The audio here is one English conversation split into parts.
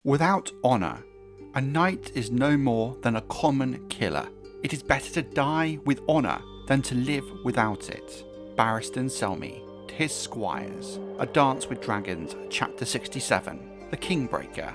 Without honour, a knight is no more than a common killer. It is better to die with honour than to live without it. Barristan Selmy, to his squires. A Dance with Dragons, Chapter 67, The Kingbreaker.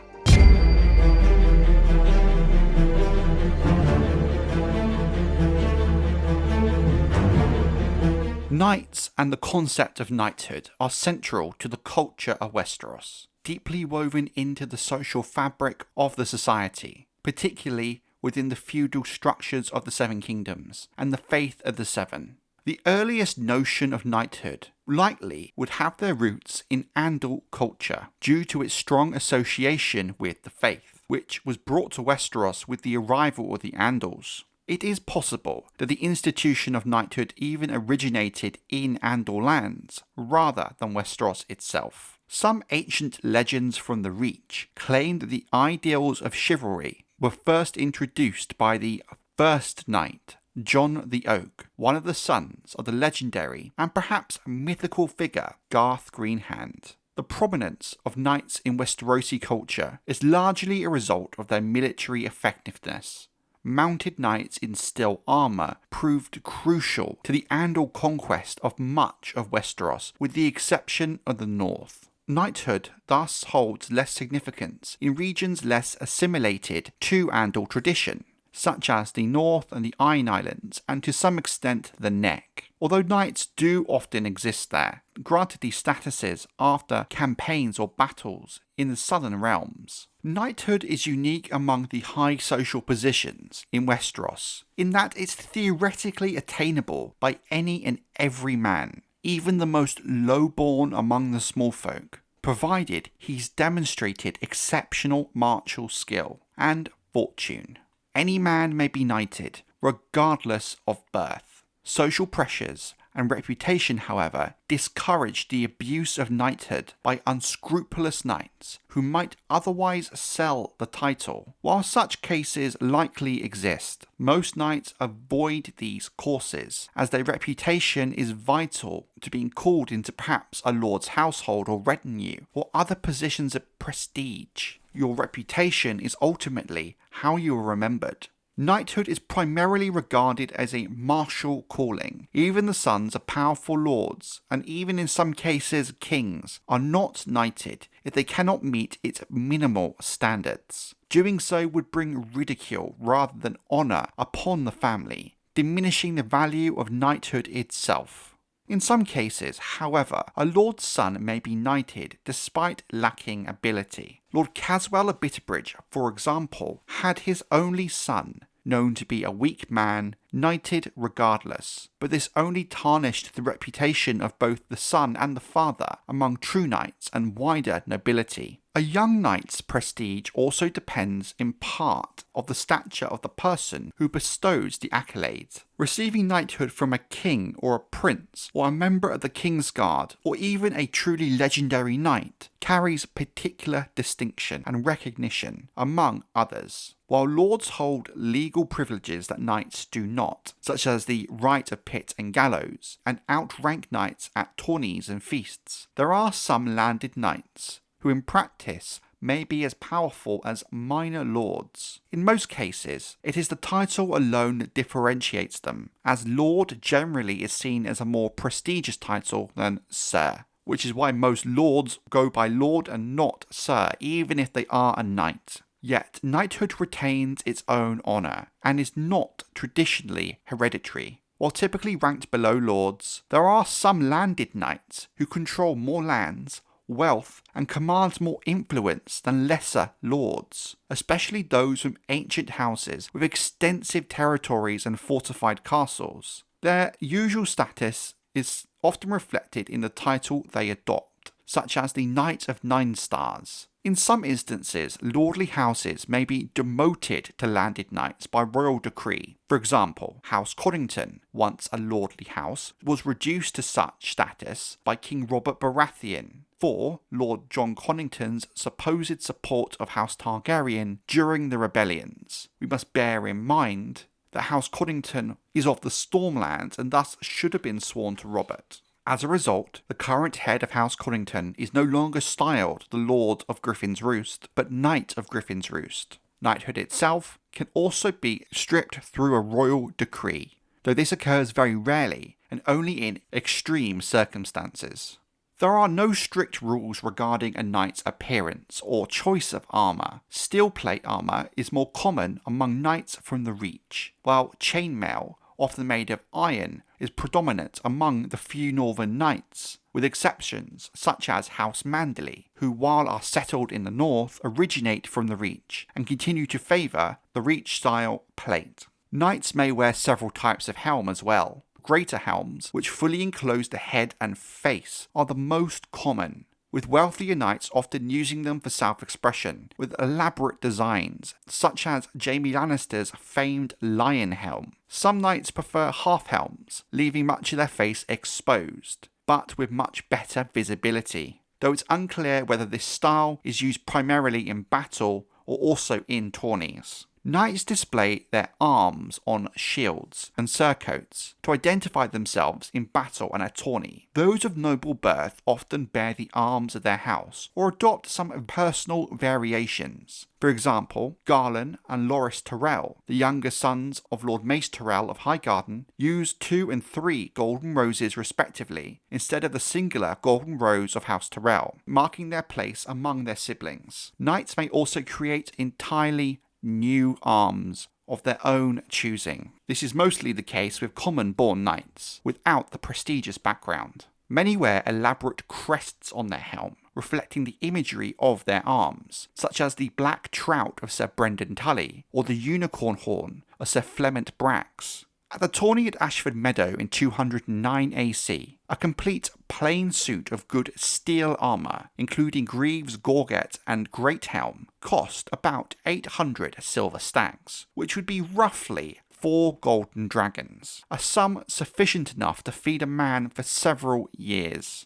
Knights and the concept of knighthood are central to the culture of Westeros, deeply woven into the social fabric of the society, particularly within the feudal structures of the Seven Kingdoms and the faith of the Seven. The earliest notion of knighthood likely would have their roots in Andal culture due to its strong association with the faith, which was brought to Westeros with the arrival of the Andals. It is possible that the institution of knighthood even originated in Andal lands rather than Westeros itself. Some ancient legends from the Reach claim that the ideals of chivalry were first introduced by the first knight, Jon the Oak, one of the sons of the legendary and perhaps mythical figure Garth Greenhand. The prominence of knights in Westerosi culture is largely a result of their military effectiveness. Mounted knights in steel armour proved crucial to the Andal conquest of much of Westeros, with the exception of the north. Knighthood thus holds less significance in regions less assimilated to Andal tradition, such as the North and the Iron Islands, and to some extent the Neck. Although knights do often exist there, granted these statuses after campaigns or battles in the southern realms. Knighthood is unique among the high social positions in Westeros, in that it's theoretically attainable by any and every man, even the most low-born among the small folk, provided he's demonstrated exceptional martial skill and fortune. Any man may be knighted, regardless of birth. Social pressures and reputation, however, discourage the abuse of knighthood by unscrupulous knights who might otherwise sell the title. While such cases likely exist, most knights avoid these courses, as their reputation is vital to being called into perhaps a lord's household or retinue, or other positions of prestige. Your reputation is ultimately how you are remembered. Knighthood is primarily regarded as a martial calling. Even the sons of powerful lords, and even in some cases kings, are not knighted if they cannot meet its minimal standards. Doing so would bring ridicule rather than honour upon the family, diminishing the value of knighthood itself. In some cases, however, a lord's son may be knighted despite lacking ability. Lord Caswell of Bitterbridge, for example, had his only son, known to be a weak man, knighted regardless, but this only tarnished the reputation of both the son and the father among true knights and wider nobility. A young knight's prestige also depends in part of the stature of the person who bestows the accolades. Receiving knighthood from a king or a prince, or a member of the King's Guard, or even a truly legendary knight, carries particular distinction and recognition among others. While lords hold legal privileges that knights do not, such as the right of pit and gallows, and outrank knights at tourneys and feasts, there are some landed knights who in practice may be as powerful as minor lords. In most cases, it is the title alone that differentiates them, as lord generally is seen as a more prestigious title than sir, which is why most lords go by lord and not sir, even if they are a knight. Yet, knighthood retains its own honour, and is not traditionally hereditary. While typically ranked below lords, there are some landed knights who control more lands, wealth, and command more influence than lesser lords, especially those from ancient houses with extensive territories and fortified castles. Their usual status is often reflected in the title they adopt, such as the Knight of Nine Stars. In some instances, lordly houses may be demoted to landed knights by royal decree. For example, House Coddington, once a lordly house, was reduced to such status by King Robert Baratheon for Lord John Connington's supposed support of House Targaryen during the rebellions. We must bear in mind that House Coddington is of the Stormlands and thus should have been sworn to Robert. As a result, the current head of House Connington is no longer styled the Lord of Griffin's Roost, but Knight of Griffin's Roost. Knighthood itself can also be stripped through a royal decree, though this occurs very rarely and only in extreme circumstances. There are no strict rules regarding a knight's appearance or choice of armour. Steel plate armour is more common among knights from the Reach, while chainmail, often made of iron, is predominant among the few northern knights, with exceptions such as House Manderley, who while are settled in the north, originate from the Reach and continue to favour the Reach-style plate. Knights may wear several types of helm as well. Greater helms, which fully enclose the head and face, are the most common, with wealthier knights often using them for self-expression, with elaborate designs, such as Jaime Lannister's famed lion helm. Some knights prefer half helms, leaving much of their face exposed, but with much better visibility, though it's unclear whether this style is used primarily in battle or also in tourneys. Knights display their arms on shields and surcoats to identify themselves in battle and a tourney. Those of noble birth often bear the arms of their house or adopt some personal variations. For example, Garland and Loras Tyrell, the younger sons of Lord Mace Tyrell of Highgarden, used 2 and 3 golden roses respectively, instead of the singular golden rose of House Tyrell, marking their place among their siblings. Knights may also create entirely new arms of their own choosing. This is mostly the case with common-born knights, without the prestigious background. Many wear elaborate crests on their helm, reflecting the imagery of their arms, such as the black trout of Sir Brendan Tully, or the unicorn horn of Sir Flement Brax. At the tourney at Ashford Meadow in 209 AC, a complete plain suit of good steel armour, including greaves, gorget and great helm, cost about 800 silver stacks, which would be roughly 4 golden dragons, a sum sufficient enough to feed a man for several years.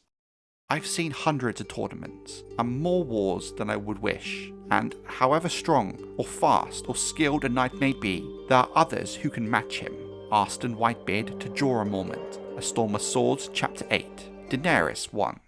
I've seen hundreds of tournaments, and more wars than I would wish, and however strong or fast or skilled a knight may be, there are others who can match him. Arston Whitebeard to Jorah Mormont, A Storm of Swords, Chapter 8, Daenerys 1.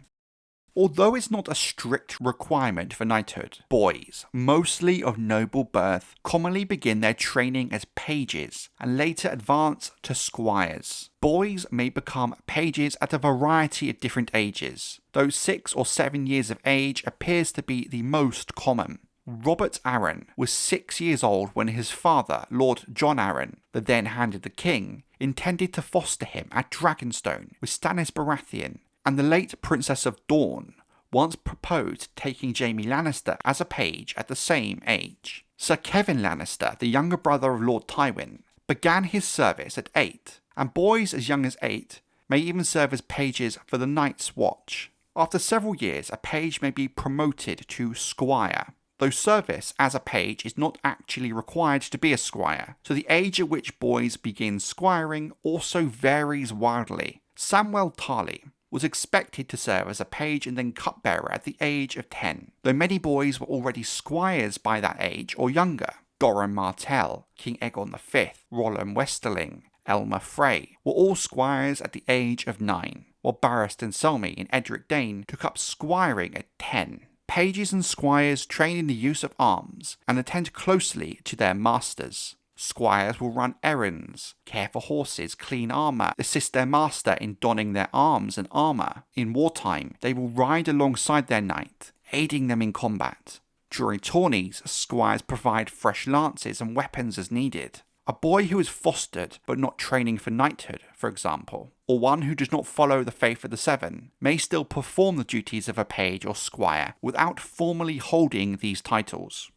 Although it's not a strict requirement for knighthood, boys, mostly of noble birth, commonly begin their training as pages and later advance to squires. Boys may become pages at a variety of different ages, though 6 or 7 years of age appears to be the most common. Robert Arryn was 6 years old when his father, Lord John Arryn, the then Hand of the King, intended to foster him at Dragonstone with Stannis Baratheon, and the late Princess of Dorne once proposed taking Jaime Lannister as a page at the same age. Sir Kevin Lannister, the younger brother of Lord Tywin, began his service at 8, and boys as young as 8 may even serve as pages for the Night's Watch. After several years, a page may be promoted to squire, though service as a page is not actually required to be a squire, so the age at which boys begin squiring also varies wildly. Samwell Tarly was expected to serve as a page and then cupbearer at the age of 10, though many boys were already squires by that age or younger. Doran Martell, King Aegon V, Roland Westerling, Elmer Frey were all squires at the age of 9, while Barristan Selmy and Edric Dane took up squiring at 10. Pages and squires train in the use of arms and attend closely to their masters. Squires will run errands, care for horses, clean armour, assist their master in donning their arms and armour. In wartime, they will ride alongside their knight, aiding them in combat. During tourneys, squires provide fresh lances and weapons as needed. A boy who is fostered but not training for knighthood, for example, or one who does not follow the faith of the Seven, may still perform the duties of a page or squire without formally holding these titles.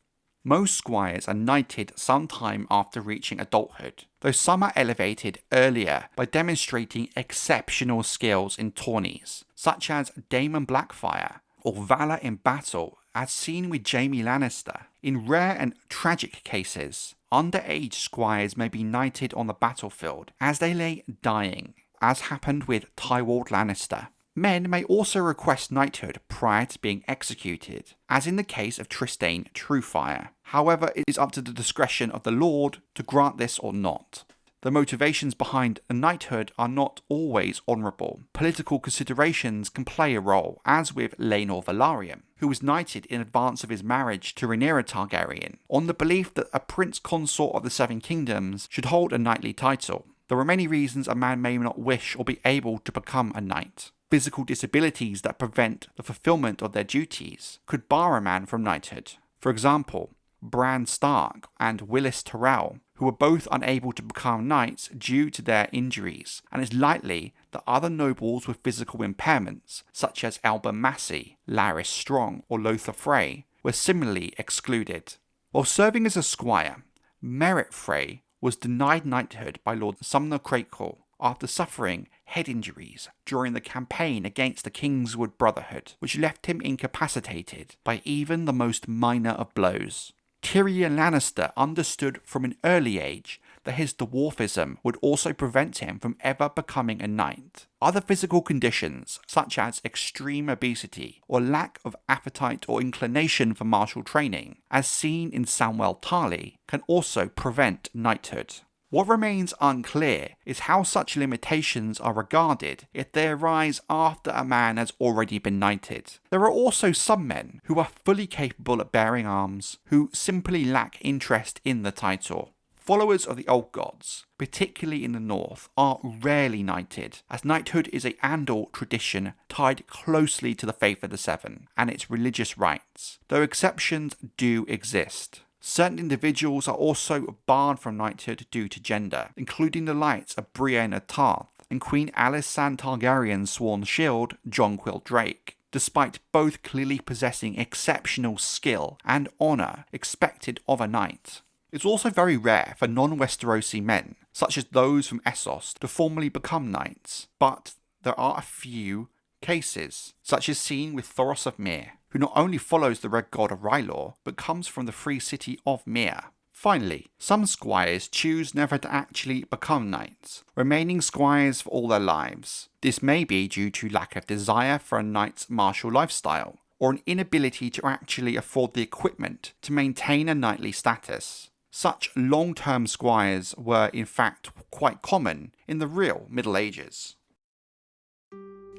Most squires are knighted sometime after reaching adulthood, though some are elevated earlier by demonstrating exceptional skills in tourneys, such as Daemon Blackfyre, or valour in battle, as seen with Jaime Lannister. In rare and tragic cases, underage squires may be knighted on the battlefield as they lay dying, as happened with Tyward Lannister. Men may also request knighthood prior to being executed, as in the case of Trystane Truefire. However, it is up to the discretion of the Lord to grant this or not. The motivations behind a knighthood are not always honourable. Political considerations can play a role, as with Laenor Velaryon, who was knighted in advance of his marriage to Rhaenyra Targaryen, on the belief that a prince consort of the Seven Kingdoms should hold a knightly title. There are many reasons a man may not wish or be able to become a knight. Physical disabilities that prevent the fulfillment of their duties could bar a man from knighthood. For example, Bran Stark and Willis Tyrell, who were both unable to become knights due to their injuries, and it's likely that other nobles with physical impairments, such as Albert Massey, Larys Strong, or Lothar Frey, were similarly excluded. While serving as a squire, Merrit Frey was denied knighthood by Lord Sumner Crakehall after suffering head injuries during the campaign against the Kingswood Brotherhood, which left him incapacitated by even the most minor of blows. Tyrion Lannister understood from an early age that his dwarfism would also prevent him from ever becoming a knight. Other physical conditions, such as extreme obesity or lack of appetite or inclination for martial training, as seen in Samwell Tarly, can also prevent knighthood. What remains unclear is how such limitations are regarded if they arise after a man has already been knighted. There are also some men who are fully capable of bearing arms, who simply lack interest in the title. Followers of the old gods, particularly in the north, are rarely knighted, as knighthood is a Andal tradition tied closely to the Faith of the Seven and its religious rites, though exceptions do exist. Certain individuals are also barred from knighthood due to gender, including the likes of Brienne of Tarth and Queen Alysanne Targaryen's sworn shield, Jonquil Drake, despite both clearly possessing exceptional skill and honour expected of a knight. It's also very rare for non-Westerosi men, such as those from Essos, to formally become knights, but there are a few cases, such as seen with Thoros of Myr, who not only follows the Red God of R'hllor, but comes from the free city of Myr. Finally, some squires choose never to actually become knights, remaining squires for all their lives. This may be due to lack of desire for a knight's martial lifestyle, or an inability to actually afford the equipment to maintain a knightly status. Such long-term squires were in fact quite common in the real Middle Ages.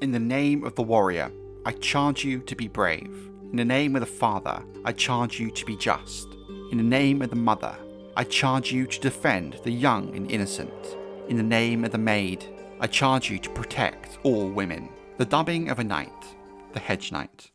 In the name of the warrior, I charge you to be brave. In the name of the father, I charge you to be just. In the name of the mother, I charge you to defend the young and innocent. In the name of the maid, I charge you to protect all women. The dubbing of a knight, the hedge knight.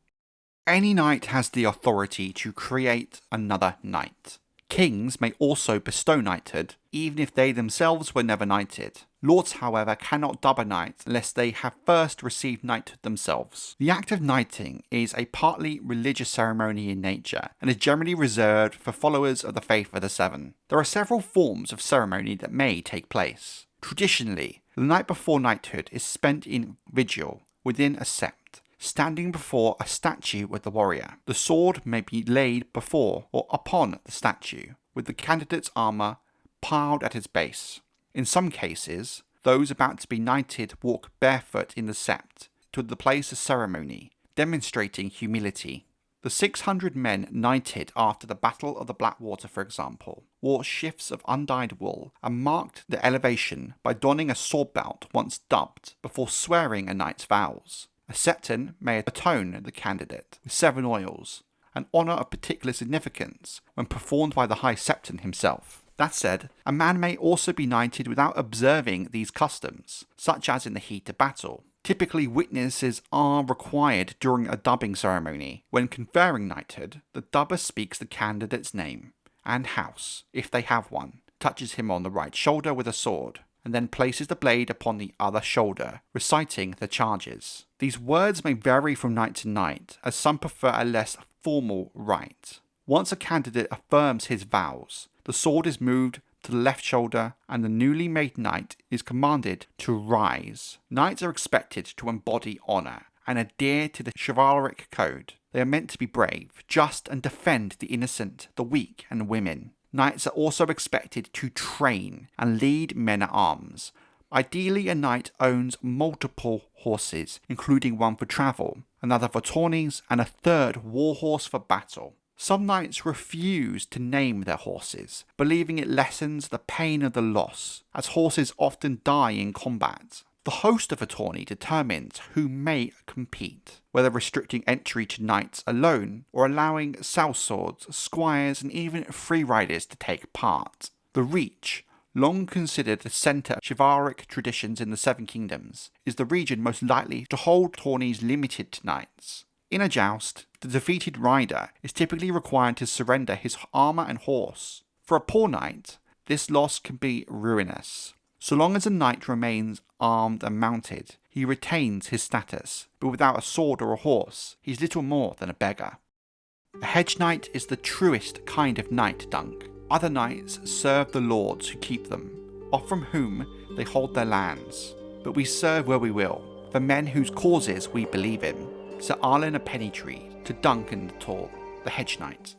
Any knight has the authority to create another knight. Kings may also bestow knighthood, even if they themselves were never knighted. Lords, however, cannot dub a knight unless they have first received knighthood themselves. The act of knighting is a partly religious ceremony in nature, and is generally reserved for followers of the Faith of the Seven. There are several forms of ceremony that may take place. Traditionally, the night before knighthood is spent in vigil within a sept, standing before a statue of the warrior. The sword may be laid before or upon the statue, with the candidate's armour piled at its base. In some cases, those about to be knighted walk barefoot in the sept to the place of ceremony, demonstrating humility. The 600 men knighted after the Battle of the Blackwater, for example, wore shifts of undyed wool and marked their elevation by donning a sword belt once dubbed before swearing a knight's vows. A septon may atone the candidate with 7 oils, an honour of particular significance when performed by the High Septon himself. That said, a man may also be knighted without observing these customs, such as in the heat of battle. Typically, witnesses are required during a dubbing ceremony. When conferring knighthood, the dubber speaks the candidate's name and house, if they have one, touches him on the right shoulder with a sword, and then places the blade upon the other shoulder, reciting the charges. These words may vary from knight to knight, as some prefer a less formal rite. Once a candidate affirms his vows, the sword is moved to the left shoulder, and the newly made knight is commanded to rise. Knights are expected to embody honour and adhere to the chivalric code. They are meant to be brave, just, and defend the innocent, the weak, and women. Knights are also expected to train and lead men at arms. Ideally, a knight owns multiple horses, including one for travel, another for tourneys, and a third warhorse for battle. Some knights refuse to name their horses, believing it lessens the pain of the loss, as horses often die in combat. The host of a tourney determines who may compete, whether restricting entry to knights alone or allowing sellswords, squires and even free riders to take part. The Reach, long considered the centre of chivalric traditions in the Seven Kingdoms, is the region most likely to hold tourneys limited to knights. In a joust, the defeated rider is typically required to surrender his armour and horse. For a poor knight, this loss can be ruinous. So long as a knight remains armed and mounted, he retains his status, but without a sword or a horse, he's little more than a beggar. A hedge knight is the truest kind of knight, Dunk. Other knights serve the lords who keep them, off from whom they hold their lands. But we serve where we will, for men whose causes we believe in. Sir Arlen a Pennytree to Duncan the Tall, the hedge knight.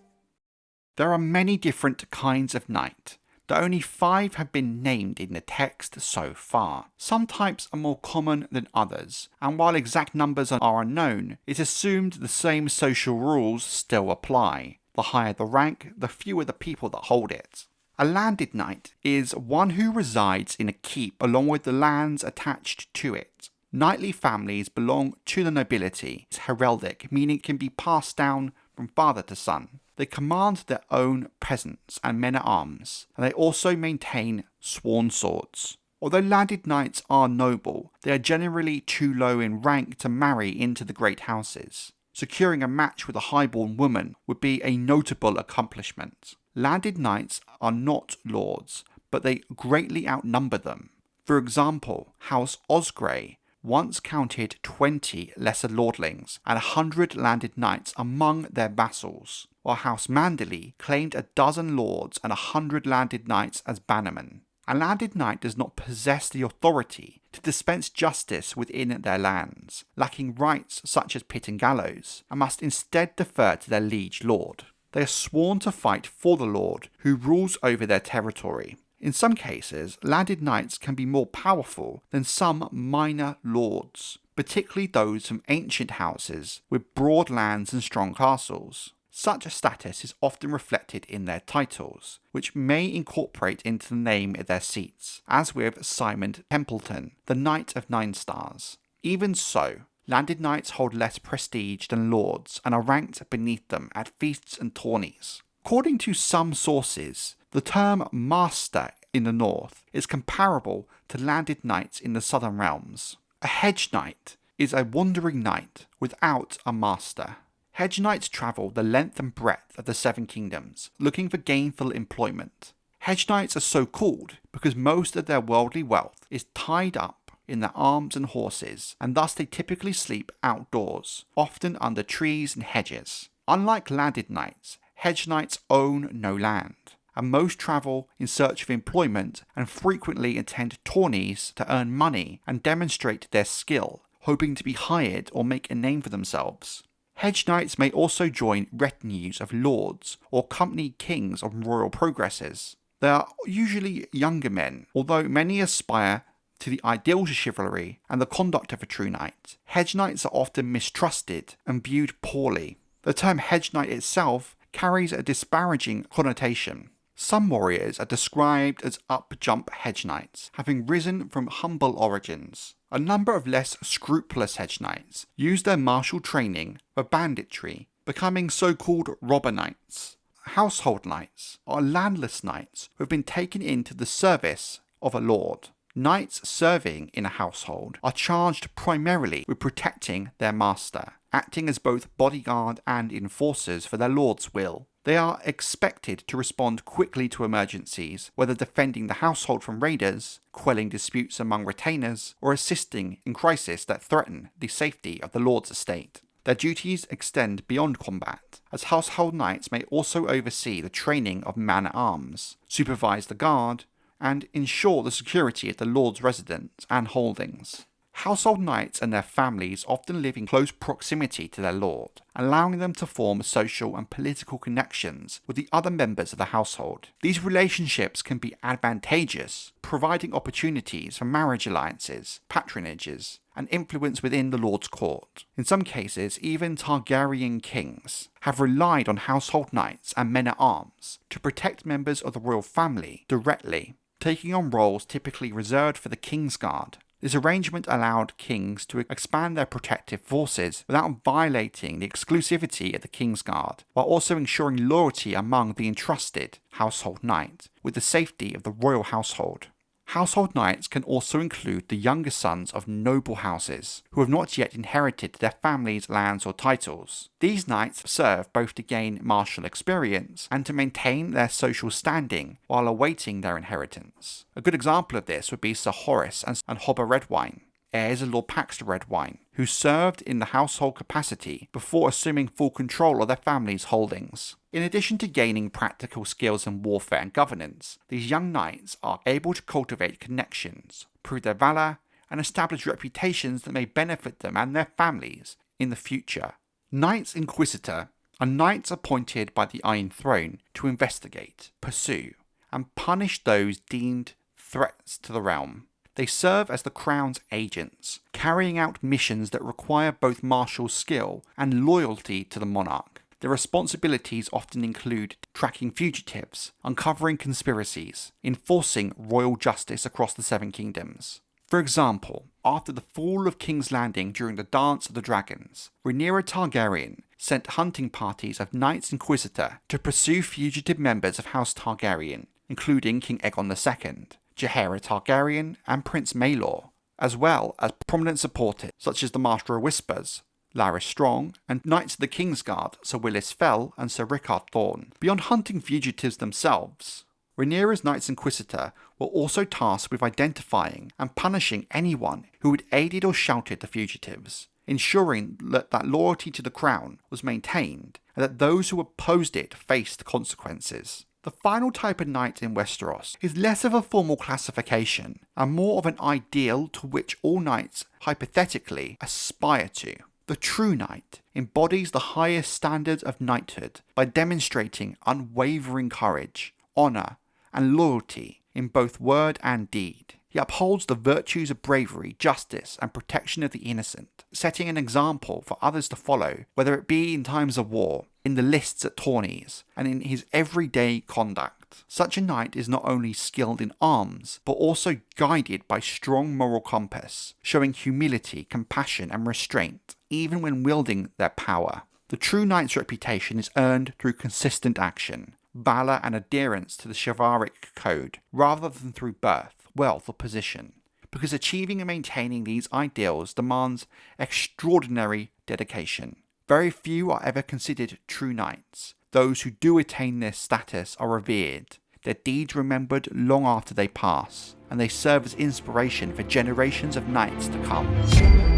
There are many different kinds of knight, though only 5 have been named in the text so far. Some types are more common than others, and while exact numbers are unknown, it's assumed the same social rules still apply. The higher the rank, the fewer the people that hold it. A landed knight is one who resides in a keep along with the lands attached to it. Knightly families belong to the nobility. It's heraldic, meaning it can be passed down from father to son. They command their own peasants and men-at-arms, and they also maintain sworn swords. Although landed knights are noble, they are generally too low in rank to marry into the great houses. Securing a match with a highborn woman would be a notable accomplishment. Landed knights are not lords, but they greatly outnumber them. For example, House Osgrey once counted 20 lesser lordlings and 100 landed knights among their vassals, while House Manderley claimed 12 lords and 100 landed knights as bannermen. A landed knight does not possess the authority to dispense justice within their lands, lacking rights such as pit and gallows, and must instead defer to their liege lord. They are sworn to fight for the lord, who rules over their territory. In some cases, landed knights can be more powerful than some minor lords, particularly those from ancient houses with broad lands and strong castles. Such a status is often reflected in their titles, which may incorporate into the name of their seats, as with Simon Templeton, the Knight of 9 Stars. Even so, landed knights hold less prestige than lords and are ranked beneath them at feasts and tourneys. According to some sources, the term master in the north is comparable to landed knights in the southern realms. A hedge knight is a wandering knight without a master. Hedge knights travel the length and breadth of the Seven Kingdoms, looking for gainful employment. Hedge knights are so called because most of their worldly wealth is tied up in their arms and horses, and thus they typically sleep outdoors, often under trees and hedges. Unlike landed knights, hedge knights own no land, and most travel in search of employment and frequently attend tourneys to earn money and demonstrate their skill, hoping to be hired or make a name for themselves. Hedge knights may also join retinues of lords or accompany kings on royal progresses. They are usually younger men, although many aspire to the ideals of chivalry and the conduct of a true knight. Hedge knights are often mistrusted and viewed poorly. The term hedge knight itself carries a disparaging connotation. Some warriors are described as up-jump hedge knights, having risen from humble origins. A number of less scrupulous hedge knights use their martial training for banditry, becoming so-called robber knights. Household knights are landless knights who have been taken into the service of a lord. Knights serving in a household are charged primarily with protecting their master, acting as both bodyguard and enforcers for their lord's will. They are expected to respond quickly to emergencies, whether defending the household from raiders, quelling disputes among retainers, or assisting in crises that threaten the safety of the lord's estate. Their duties extend beyond combat, as household knights may also oversee the training of man-at-arms, supervise the guard, and ensure the security of the lord's residence and holdings. Household knights and their families often live in close proximity to their lord, allowing them to form social and political connections with the other members of the household. These relationships can be advantageous, providing opportunities for marriage alliances, patronages, and influence within the lord's court. In some cases, even Targaryen kings have relied on household knights and men-at-arms to protect members of the royal family directly, taking on roles typically reserved for the Kingsguard. This arrangement allowed kings to expand their protective forces without violating the exclusivity of the Kingsguard, while also ensuring loyalty among the entrusted household knight with the safety of the royal household. Household knights can also include the younger sons of noble houses, who have not yet inherited their family's lands or titles. These knights serve both to gain martial experience and to maintain their social standing while awaiting their inheritance. A good example of this would be Sir Horace and Hobber Redwyne, heirs of Lord Paxter Redwyne, who served in the household capacity before assuming full control of their family's holdings. In addition to gaining practical skills in warfare and governance, these young knights are able to cultivate connections, prove their valour, and establish reputations that may benefit them and their families in the future. Knights Inquisitor are knights appointed by the Iron Throne to investigate, pursue, and punish those deemed threats to the realm. They serve as the Crown's agents, carrying out missions that require both martial skill and loyalty to the monarch. Their responsibilities often include tracking fugitives, uncovering conspiracies, enforcing royal justice across the Seven Kingdoms. For example, after the fall of King's Landing during the Dance of the Dragons, Rhaenyra Targaryen sent hunting parties of Knights Inquisitor to pursue fugitive members of House Targaryen, including King Aegon II, Jaehaera Targaryen, and Prince Maelor, as well as prominent supporters such as the Master of Whispers, Larys Strong, and Knights of the Kingsguard, Sir Willis Fell and Sir Rickard Thorne. Beyond hunting fugitives themselves, Rhaenyra's Knights Inquisitor were also tasked with identifying and punishing anyone who had aided or sheltered the fugitives, ensuring that loyalty to the crown was maintained and that those who opposed it faced consequences. The final type of knight in Westeros is less of a formal classification and more of an ideal to which all knights hypothetically aspire to. The true knight embodies the highest standards of knighthood by demonstrating unwavering courage, honour, and loyalty in both word and deed. He upholds the virtues of bravery, justice, and protection of the innocent, setting an example for others to follow, whether it be in times of war, in the lists at tourneys, and in his everyday conduct. Such a knight is not only skilled in arms, but also guided by strong moral compass, showing humility, compassion, and restraint, even when wielding their power. The true knight's reputation is earned through consistent action, valour, and adherence to the chivalric code, rather than through birth, wealth, or position, because achieving and maintaining these ideals demands extraordinary dedication. Very few are ever considered true knights. Those who do attain this status are revered, their deeds remembered long after they pass, and they serve as inspiration for generations of knights to come.